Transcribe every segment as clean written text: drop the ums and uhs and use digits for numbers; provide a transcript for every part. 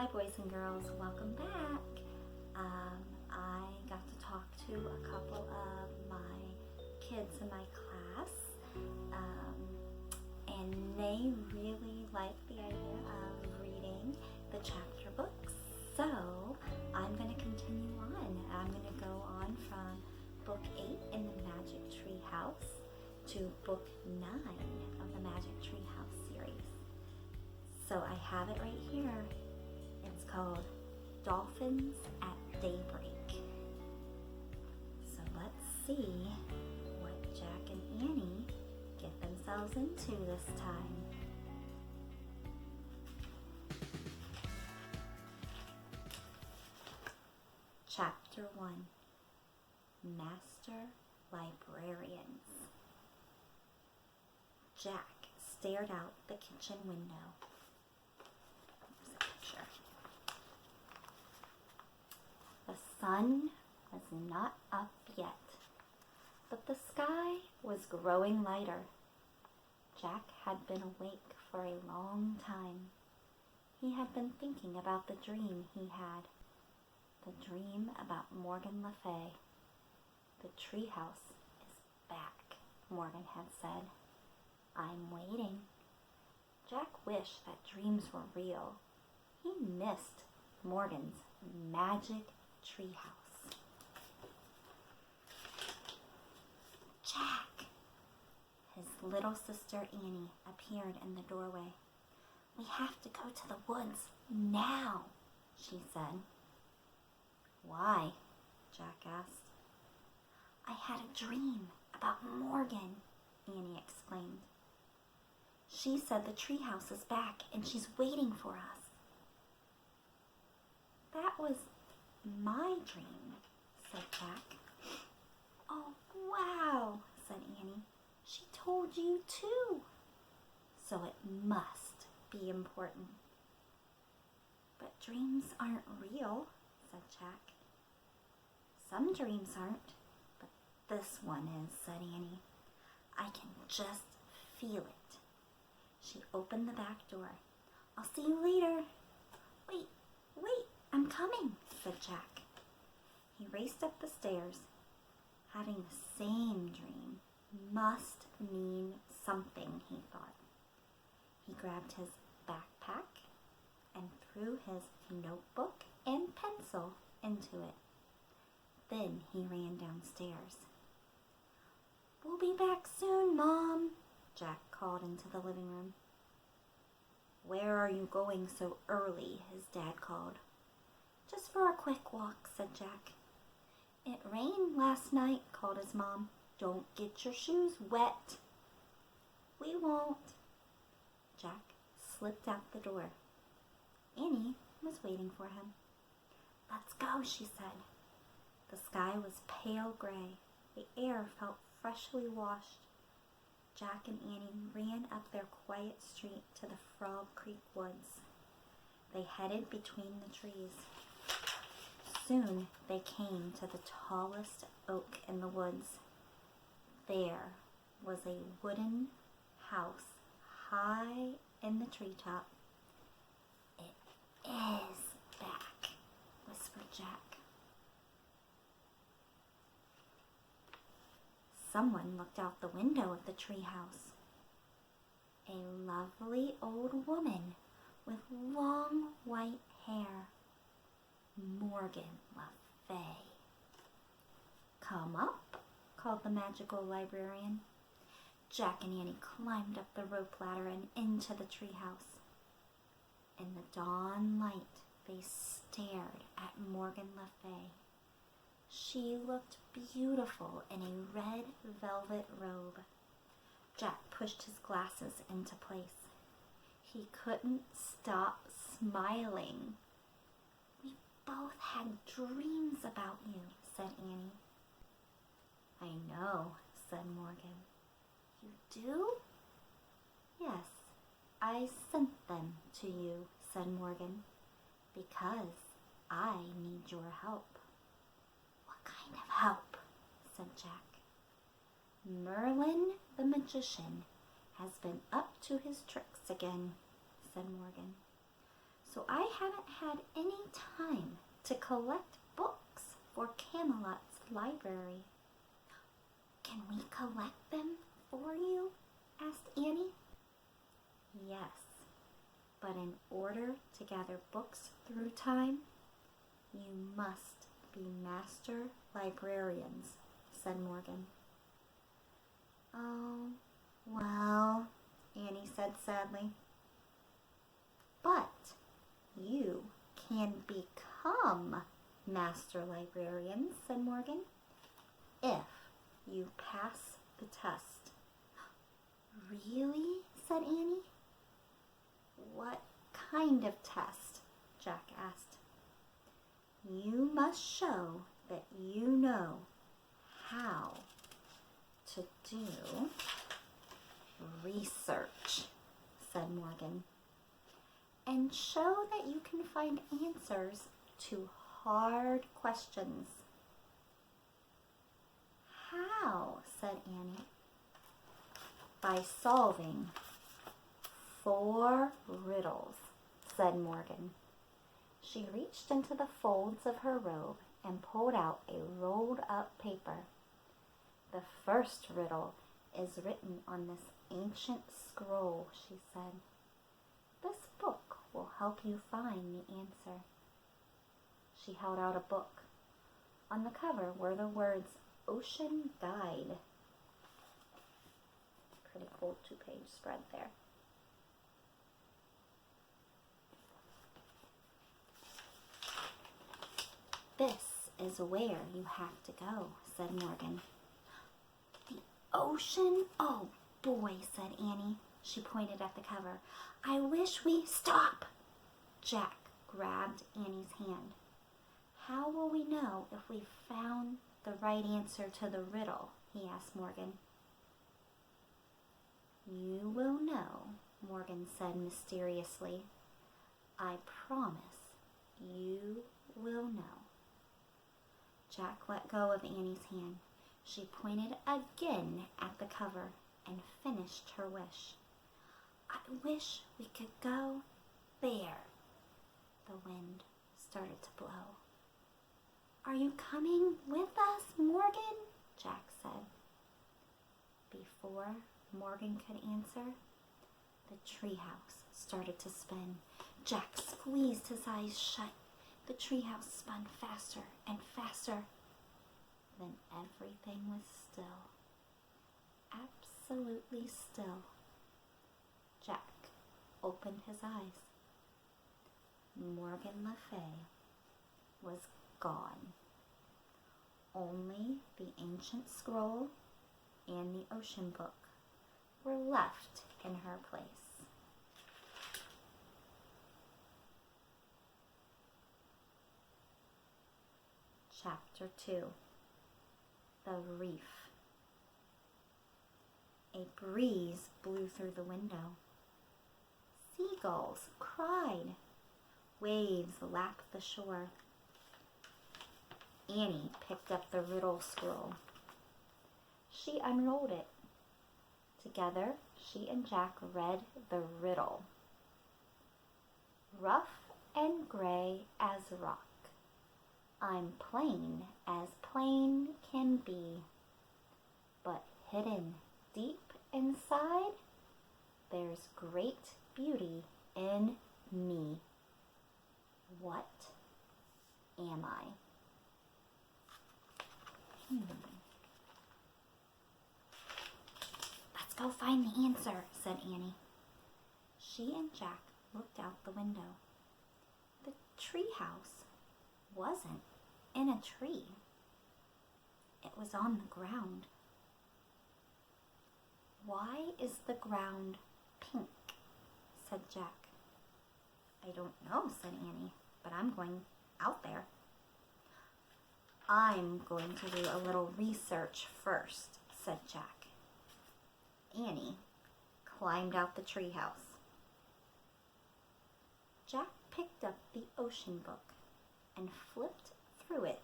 Hi boys and girls, welcome back. I got to talk to a couple of my kids in my class, and they really like the idea of reading the chapter books. So I'm going to continue on. I'm going to go on from book 8 in the Magic Tree House to book 9 of the Magic Tree House series. So I have it right here. It's called Dolphins at Daybreak. So let's see what Jack and Annie get themselves into this time. Chapter 1, Master Librarians. Jack stared out the kitchen window. The sun was not up yet, but the sky was growing lighter. Jack had been awake for a long time. He had been thinking about the dream he had. The dream about Morgan Le Fay. The treehouse is back, Morgan had said. I'm waiting. Jack wished that dreams were real. He missed Morgan's magic treehouse. Jack! His little sister Annie appeared in the doorway. We have to go to the woods now, she said. Why? Jack asked. I had a dream about Morgan, Annie exclaimed. She said the treehouse is back and she's waiting for us. That was my dream, said Jack. Oh, wow, said Annie. She told you too. So it must be important. But dreams aren't real, said Jack. Some dreams aren't, but this one is, said Annie. I can just feel it. She opened the back door. I'll see you later. Wait, I'm coming, said Jack. He raced up the stairs. Having the same dream must mean something, he thought. He grabbed his backpack and threw his notebook and pencil into it. Then he ran downstairs. We'll be back soon, Mom, Jack called into the living room. Where are you going so early? His dad called. Just for a quick walk, said Jack. It rained last night, called his mom. Don't get your shoes wet. We won't. Jack slipped out the door. Annie was waiting for him. Let's go, she said. The sky was pale gray. The air felt freshly washed. Jack and Annie ran up their quiet street to the Frog Creek woods. They headed between the trees. Soon they came to the tallest oak in the woods. There was a wooden house high in the treetop. It is back, whispered Jack. Someone looked out the window of the treehouse. A lovely old woman with long white hair. Morgan Le Fay. Come up, called the magical librarian. Jack and Annie climbed up the rope ladder and into the treehouse. In the dawn light, they stared at Morgan Le Fay. She looked beautiful in a red velvet robe. Jack pushed his glasses into place. He couldn't stop smiling. We both had dreams about you, said Annie. I know, said Morgan. You do? Yes, I sent them to you, said Morgan, because I need your help. What kind of help? Said Jack. Merlin the magician has been up to his tricks again, said Morgan. so I haven't had any time to collect books for Camelot's library. Can we collect them for you? Asked Annie. Yes, but in order to gather books through time, you must be master librarians, said Morgan. Oh, well, Annie said sadly. But you can become master librarians, said Morgan, if you pass the test. Really? Said Annie. What kind of test? Jack asked. You must show that you know how to do research, said Morgan, and show that you can find answers to hard questions. How? Said Annie. By solving 4 riddles, said Morgan. She reached into the folds of her robe and pulled out a rolled up paper. The first riddle is written on this ancient scroll, she said. This book will help you find the answer. She held out a book. On the cover were the words Ocean Guide. Pretty cool 2-page spread there. This is where you have to go, said Morgan. The ocean? Oh boy, said Annie. She pointed at the cover. I wish we stop. Jack grabbed Annie's hand. How will we know if we found the right answer to the riddle? He asked Morgan. You will know, Morgan said mysteriously. I promise you will know. Jack let go of Annie's hand. She pointed again at the cover and finished her wish. I wish we could go there. The wind started to blow. Are you coming with us, Morgan? Jack said. Before Morgan could answer, the treehouse started to spin. Jack squeezed his eyes shut. The treehouse spun faster and faster. Then everything was still. Absolutely still. Jack opened his eyes. Morgan Le Fay was gone. Only the ancient scroll and the ocean book were left in her place. Chapter 2. The Reef. A breeze blew through the window. Seagulls cried. Waves lapped the shore. Annie picked up the riddle scroll. She unrolled it. Together, she and Jack read the riddle. Rough and gray as rock, I'm plain as plain can be, but hidden deep inside, there's great beauty in me. What am I? Let's go find the answer, said Annie. She and Jack looked out the window. The treehouse wasn't in a tree. It was on the ground. Why is the ground pink? Said Jack. I don't know, said Annie, but I'm going out there. I'm going to do a little research first, said Jack. Annie climbed out the treehouse. Jack picked up the ocean book and flipped through it.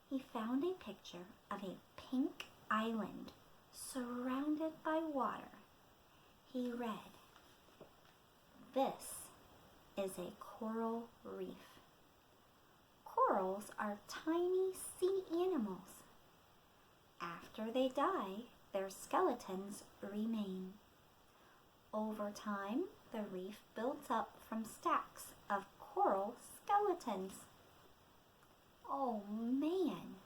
He found a picture of a pink island surrounded by water. He read, "This is a coral reef. Corals are tiny sea animals. After they die, their skeletons remain. Over time, the reef builds up from stacks of coral skeletons. Oh man,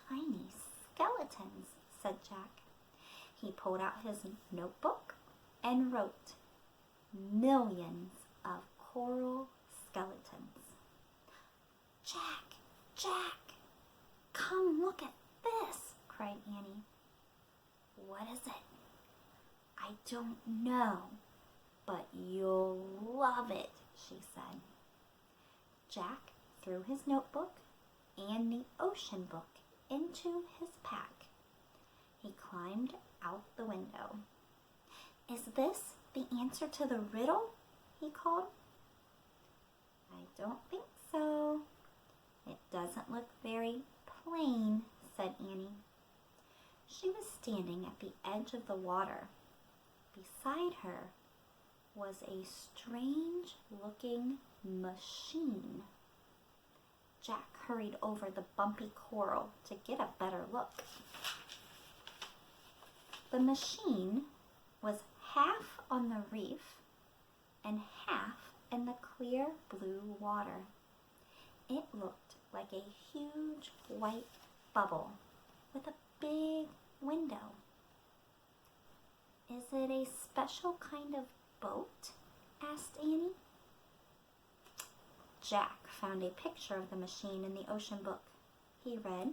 tiny skeletons, said Jack. He pulled out his notebook and wrote, millions of coral skeletons. Jack, Jack, come look at this, cried Annie. What is it? I don't know, but you'll love it, she said. Jack threw his notebook and the ocean book into his pack. He climbed out the window. Is this the answer to the riddle? He called. I don't think so. It doesn't look very plain, said Annie. She was standing at the edge of the water. Beside her was a strange-looking machine. Jack hurried over the bumpy coral to get a better look. The machine was half on the reef and half in the clear blue water. It looked like a huge white bubble with a big window. Is it a special kind of boat? Asked Annie. Jack found a picture of the machine in the ocean book. He read,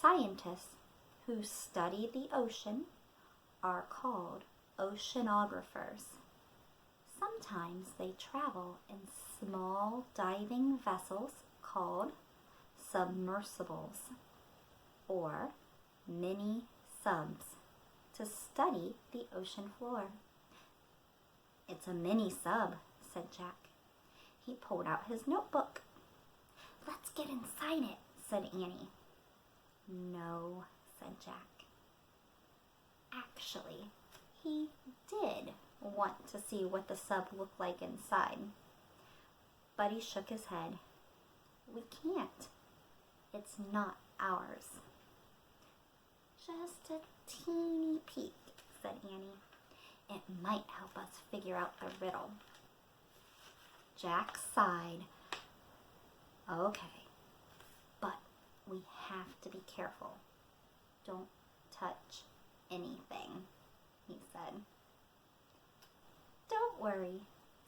scientists who study the ocean are called oceanographers. Sometimes they travel in small diving vessels called submersibles or mini subs to study the ocean floor. It's a mini sub, said Jack. He pulled out his notebook. Let's get inside it, said Annie. No, said Jack. Actually, he did want to see what the sub looked like inside. But he shook his head. We can't. It's not ours. Just a teeny peek, said Annie. It might help us figure out the riddle. Jack sighed. Okay, but we have to be careful. Don't touch anything, he said. Don't worry,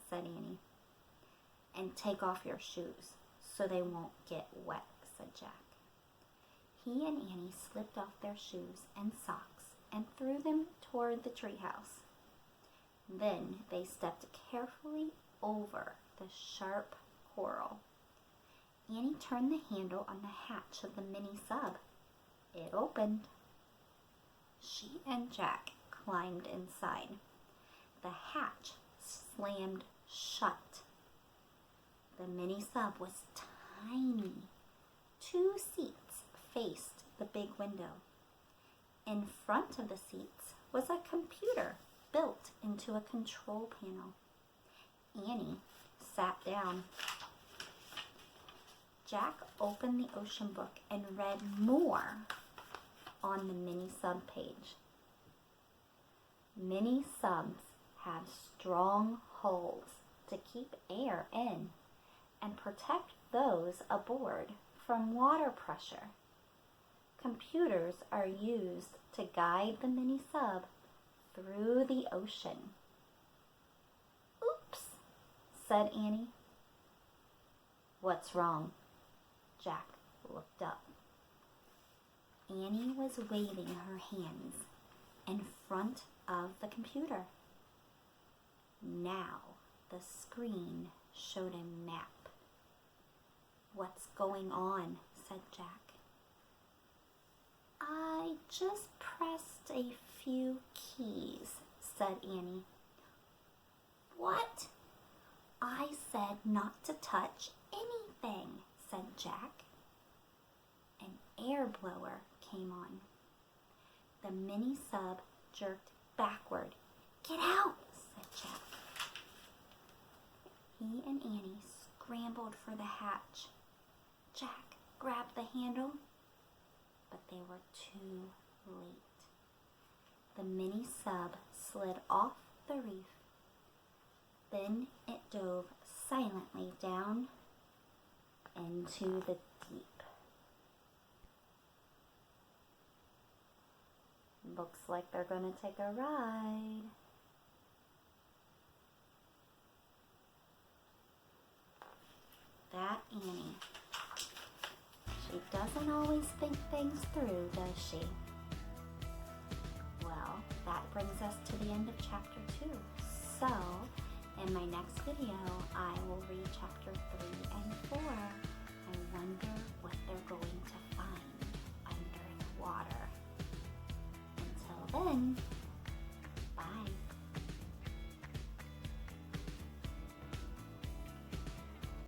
said Annie. And take off your shoes so they won't get wet, said Jack. He and Annie slipped off their shoes and socks and threw them toward the treehouse. Then they stepped carefully over the sharp coral. Annie turned the handle on the hatch of the mini sub. It opened. She and Jack climbed inside. The hatch slammed shut. The mini sub was tiny. 2 seats faced the big window. In front of the seats was a computer built into a control panel. Annie sat down. Jack opened the ocean book and read more on the mini sub page. Mini subs have strong hulls to keep air in and protect those aboard from water pressure. Computers are used to guide the mini sub through the ocean. Oops, said Annie. What's wrong? Jack looked up. Annie was waving her hands in front of the computer. Now the screen showed a map. What's going on? Said Jack. I just pressed a few keys, said Annie. What? I said not to touch anything, said Jack. An air blower came on. The mini sub jerked backward. Get out, said Jack. scrambled for the hatch. Jack grabbed the handle, but they were too late. The mini sub slid off the reef. Then it dove silently down into the deep. Looks like they're going to take a ride. That Annie. She doesn't always think things through, does she? Well, that brings us to the end of chapter 2. So, in my next video, I will read chapter 3 and 4. I wonder what they're going to find under the water. Until then,